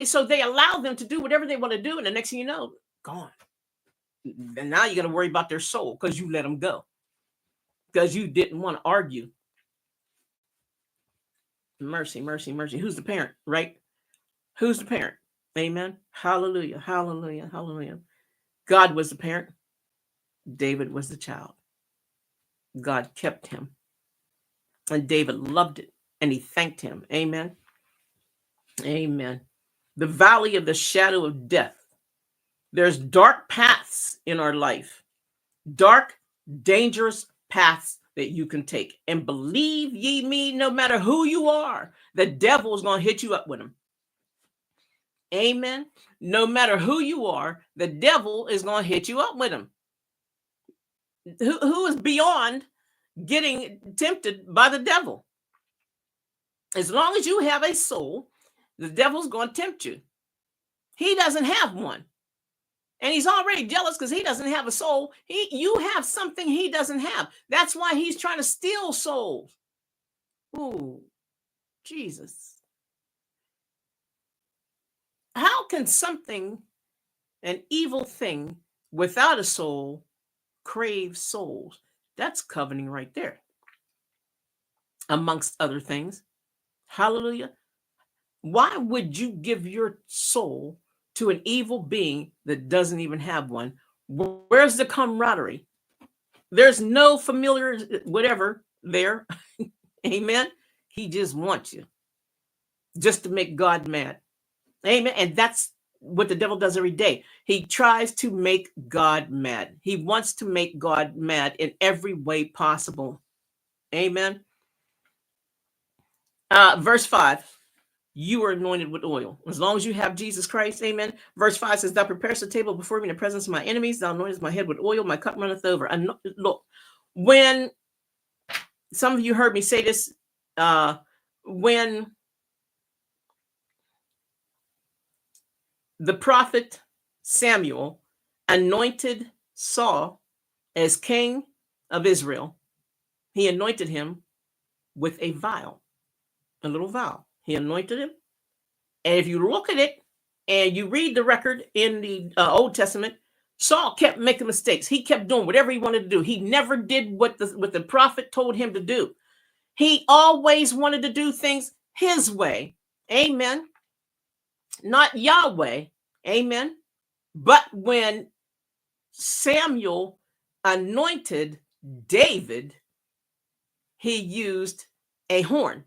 So they allow them to do whatever they want to do. And the next thing you know, gone. And now you're going to worry about their soul because you let them go. Because you didn't want to argue. Mercy, mercy, mercy. Who's the parent, right? Who's the parent? Amen. Hallelujah, hallelujah, hallelujah. God was the parent. David was the child. God kept him. And David loved it. And he thanked him. Amen. Amen. The valley of the shadow of death. There's dark paths in our life. Dark, dangerous paths that you can take. And believe ye me, no matter who you are, the devil is going to hit you up with them. Amen. No matter who you are, the devil is going to hit you up with them. Who is beyond getting tempted by the devil? As long as you have a soul, the devil's going to tempt you. He doesn't have one. And he's already jealous because he doesn't have a soul. You have something he doesn't have. That's why he's trying to steal souls. Ooh, Jesus. How can something, an evil thing without a soul, crave souls? That's coveting right there. Amongst other things. Hallelujah. Why would you give your soul to an evil being that doesn't even have one? Where's the camaraderie? There's no familiar whatever there. Amen. He just wants you just to make God mad. Amen. And that's what the devil does every day. He tries to make God mad. He wants to make God mad in every way possible. Amen. Verse 5. You are anointed with oil. As long as you have Jesus Christ, amen. Verse 5 says, thou preparest a table before me in the presence of my enemies. Thou anointest my head with oil. My cup runneth over. Look, when some of you heard me say this, when the prophet Samuel anointed Saul as king of Israel, he anointed him with a vial, a little vial. He anointed him. And if you look at it and you read the record in the Old Testament, Saul kept making mistakes. He kept doing whatever he wanted to do. He never did what the prophet told him to do. He always wanted to do things his way. Amen. Not Yahweh. Amen. But when Samuel anointed David, he used a horn.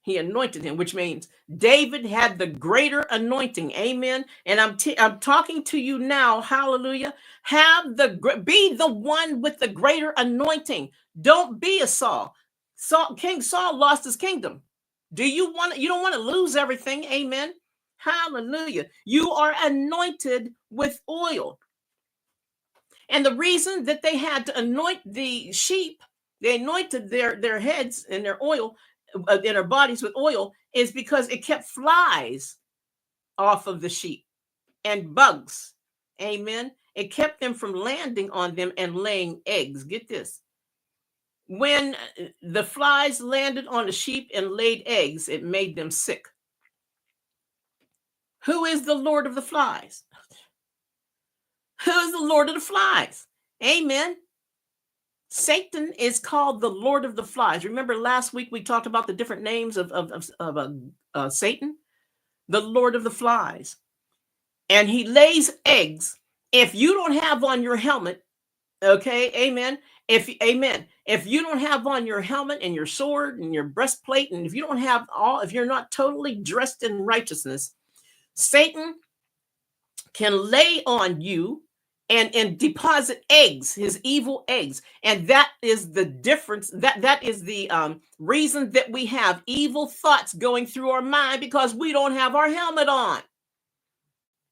He anointed him, which means David had the greater anointing. Amen. And I'm talking to you now. Hallelujah. Be the one with the greater anointing. Don't be a Saul. King Saul lost his kingdom. You don't want to lose everything. Amen. Hallelujah. You are anointed with oil. And the reason that they had to anoint the sheep, they anointed their heads and their oil, in their bodies with oil, is because it kept flies off of the sheep and bugs. Amen. It kept them from landing on them and laying eggs. Get this. When the flies landed on the sheep and laid eggs, it made them sick. Who is the Lord of the flies? Who is the Lord of the flies? Amen. Satan is called the Lord of the flies. Remember last week we talked about the different names of Satan? The Lord of the flies. And he lays eggs. If you don't have on your helmet, okay, amen. If you don't have on your helmet and your sword and your breastplate, and if you're not totally dressed in righteousness, Satan can lay on you and deposit eggs, his evil eggs. And that is the difference. That is the reason that we have evil thoughts going through our mind, because we don't have our helmet on.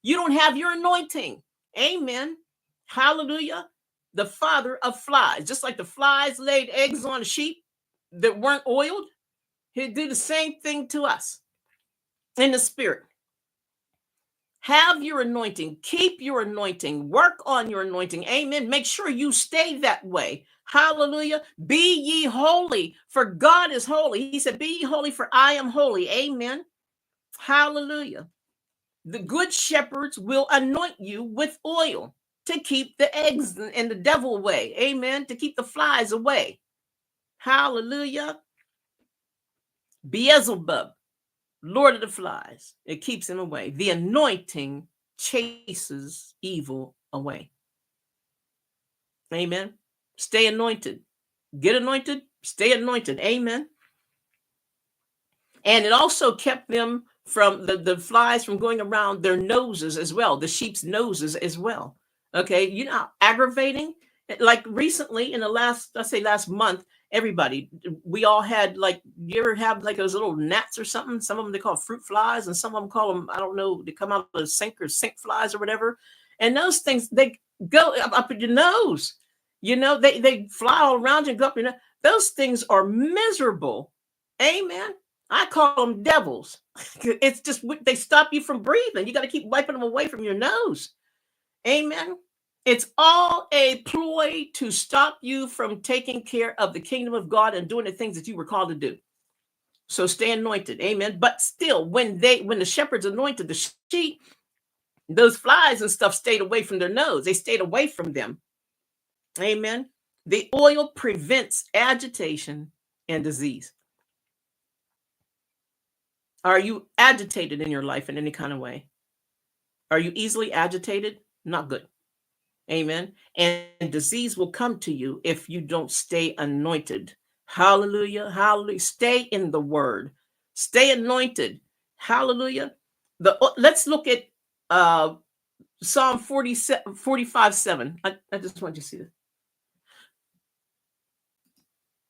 You don't have your anointing. Amen. Hallelujah. The father of flies. Just like the flies laid eggs on a sheep that weren't oiled, he'll do the same thing to us in the spirit. Have your anointing. Keep your anointing. Work on your anointing. Amen. Make sure you stay that way. Hallelujah. Be ye holy, for God is holy. He said, be ye holy, for I am holy. Amen. Hallelujah. The good shepherds will anoint you with oil to keep the eggs and the devil away. Amen. To keep the flies away. Hallelujah. Beelzebub, Lord of the Flies. It keeps him away. The anointing chases evil away. Amen. Stay anointed. Get anointed. Stay anointed. Amen. And it also kept them from the flies from going around their noses as well, the sheep's noses as well. Okay. You know, aggravating. Like recently in the last month, everybody, we all had, like, you ever have like those little gnats or something? Some of them they call fruit flies, and some of them call them, I don't know, they come out of the sink flies or whatever. And those things, they go up in your nose. You know, they fly all around you and go up your nose. Those things are miserable. Amen. I call them devils. It's just, they stop you from breathing. You got to keep wiping them away from your nose. Amen. It's all a ploy to stop you from taking care of the kingdom of God and doing the things that you were called to do. So stay anointed. Amen. But still, when the shepherds anointed the sheep, those flies and stuff stayed away from their nose. They stayed away from them. Amen. The oil prevents agitation and disease. Are you agitated in your life in any kind of way? Are you easily agitated? Not good. Amen. And disease will come to you if you don't stay anointed. Hallelujah. Hallelujah. Stay in the word. Stay anointed. Hallelujah. Let's look at Psalm 45:7. I just want you to see this.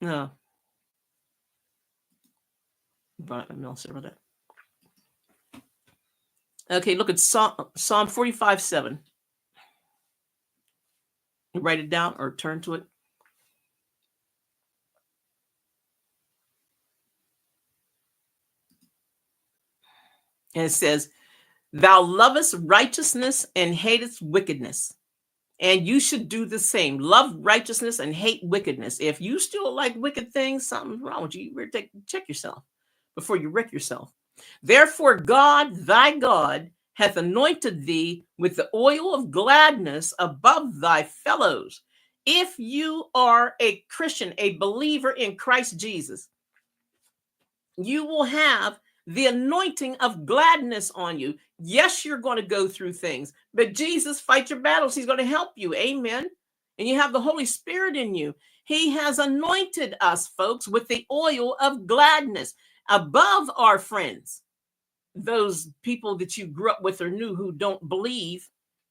No. But I'll say about that. Okay, look at Psalm 45:7. Write it down or turn to it. And it says, "Thou lovest righteousness and hatest wickedness." And you should do the same. Love righteousness and hate wickedness. If you still like wicked things, something's wrong with you. You better check yourself before you wreck yourself. "Therefore, God, thy God, hath anointed thee with the oil of gladness above thy fellows." If you are a Christian, a believer in Christ Jesus, you will have the anointing of gladness on you. Yes, you're going to go through things, but Jesus fights your battles. He's going to help you. Amen. And you have the Holy Spirit in you. He has anointed us, folks, with the oil of gladness above our friends, those people that you grew up with or knew who don't believe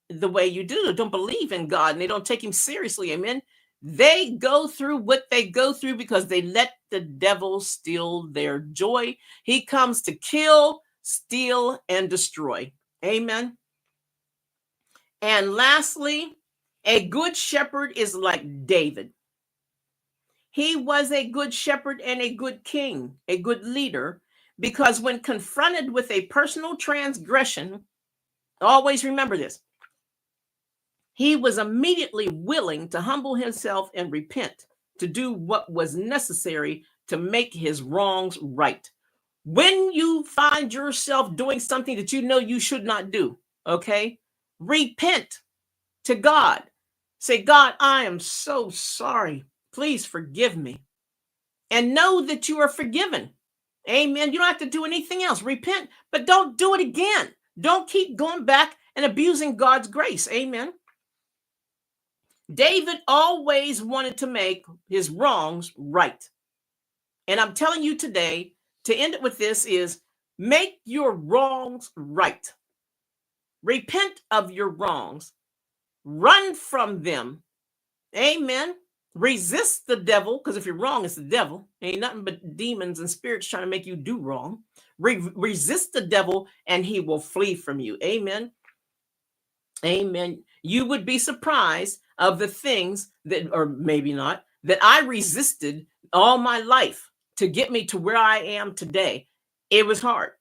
the way you do, don't believe in God, and they don't take him seriously. Amen. They go through what they go through because they let the devil steal their joy. He comes to kill, steal, and destroy. Amen. And lastly, a good shepherd is like David. He was a good shepherd and a good king, a good leader, because when confronted with a personal transgression, always remember this, he was immediately willing to humble himself and repent, to do what was necessary to make his wrongs right. When you find yourself doing something that you know you should not do, okay, repent to God. Say, "God, I am so sorry. Please forgive me." And know that you are forgiven. Amen. You don't have to do anything else. Repent, but don't do it again. Don't keep going back and abusing God's grace. Amen. David always wanted to make his wrongs right. And I'm telling you today, to end it with this, is make your wrongs right. Repent of your wrongs. Run from them. Amen. Resist the devil, because if you're wrong, it's the devil. Ain't nothing but demons and spirits trying to make you do wrong. Resist the devil and he will flee from you. Amen. Amen. You would be surprised of the things that, or maybe not, that I resisted all my life to get me to where I am today. It was hard.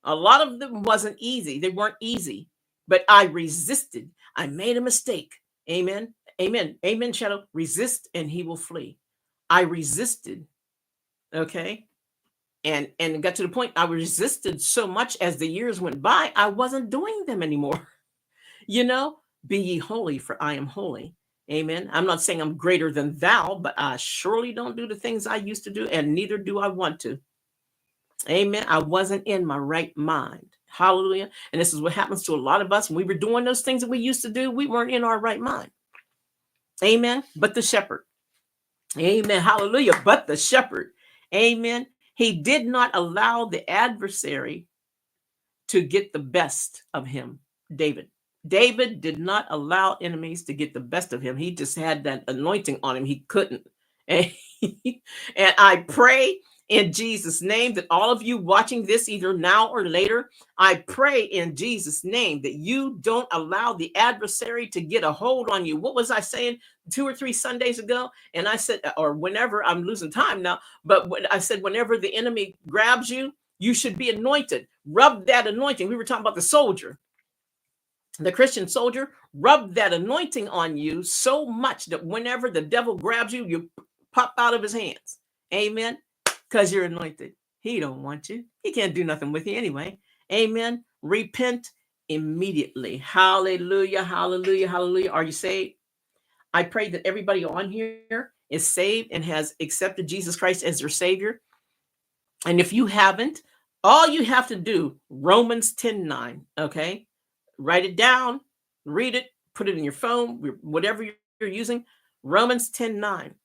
A lot of them wasn't easy. They weren't easy, but I resisted. I made a mistake. Amen. Amen. Amen, Shadow. Resist and he will flee. I resisted. Okay. And it got to the point I resisted so much as the years went by, I wasn't doing them anymore. You know, be ye holy, for I am holy. Amen. I'm not saying I'm greater than thou, but I surely don't do the things I used to do, and neither do I want to. Amen. I wasn't in my right mind. Hallelujah. And this is what happens to a lot of us. When we were doing those things that we used to do, we weren't in our right mind. Amen. But the shepherd. Amen. Hallelujah. But the shepherd. Amen. He did not allow the adversary to get the best of him, David. David did not allow enemies to get the best of him. He just had that anointing on him. He couldn't. And, and I pray in Jesus' name that all of you watching this either now or later, I pray in Jesus' name that you don't allow the adversary to get a hold on you. What was I saying 2 or 3 Sundays ago? And I said, or whenever, I'm losing time now, but I said, whenever the enemy grabs you, you should be anointed. Rub that anointing. We were talking about the soldier, the Christian soldier. Rub that anointing on you so much that whenever the devil grabs you, you pop out of his hands. Amen. Because you're anointed. He don't want you. He can't do nothing with you anyway. Amen. Repent immediately. Hallelujah. Hallelujah. Hallelujah. Are you saved? I pray that everybody on here is saved and has accepted Jesus Christ as their Savior. And if you haven't, all you have to do, Romans 10:9, okay? Write it down, read it, put it in your phone, whatever you're using. Romans 10:9.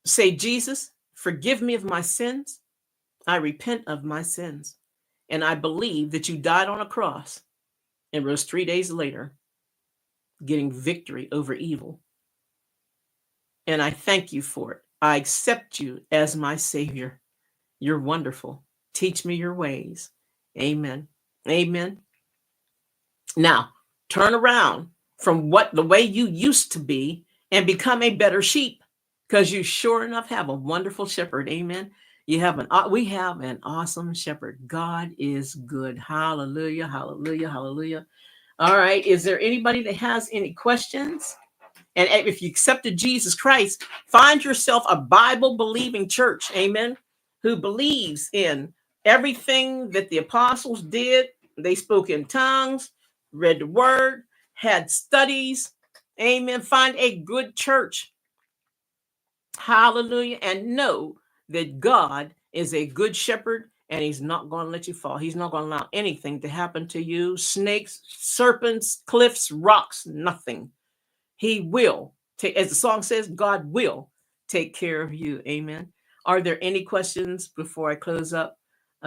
Say, Jesus, forgive me of my sins. I repent of my sins. And I believe that you died on a cross and rose 3 days later, getting victory over evil. And I thank you for it. I accept you as my Savior. You're wonderful. Teach me your ways. Amen. Amen. Now, turn around from the way you used to be and become a better sheep, because you sure enough have a wonderful shepherd. Amen. We have an awesome shepherd. God is good. Hallelujah. Hallelujah. Hallelujah. All right. Is there anybody that has any questions? And if you accepted Jesus Christ, find yourself a Bible-believing church, amen, who believes in everything that the apostles did. They spoke in tongues, read the word, had studies, amen. Find a good church, hallelujah, and know that God is a good shepherd, and he's not going to let you fall. He's not going to allow anything to happen to you. Snakes, serpents, cliffs, rocks, nothing. He will take, as the song says, God will take care of you. Amen. Are there any questions before I close up?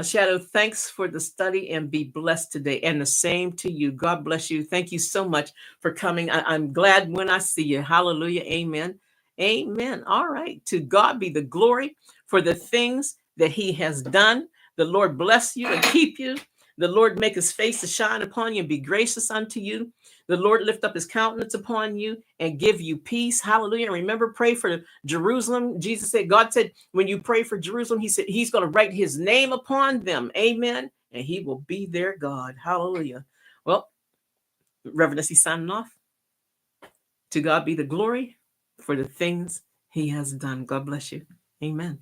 Shadow, thanks for the study and be blessed today. And the same to you. God bless you. Thank you so much for coming. I'm glad when I see you. Hallelujah. Amen. Amen. All right. To God be the glory for the things that he has done. The Lord bless you and keep you. The Lord make his face to shine upon you and be gracious unto you. The Lord lift up his countenance upon you and give you peace. Hallelujah. And remember, pray for Jerusalem. Jesus said, God said, when you pray for Jerusalem, he said he's going to write his name upon them. Amen. And he will be their God. Hallelujah. Well, Reverend Essie signing off. To God be the glory for the things he has done. God bless you. Amen.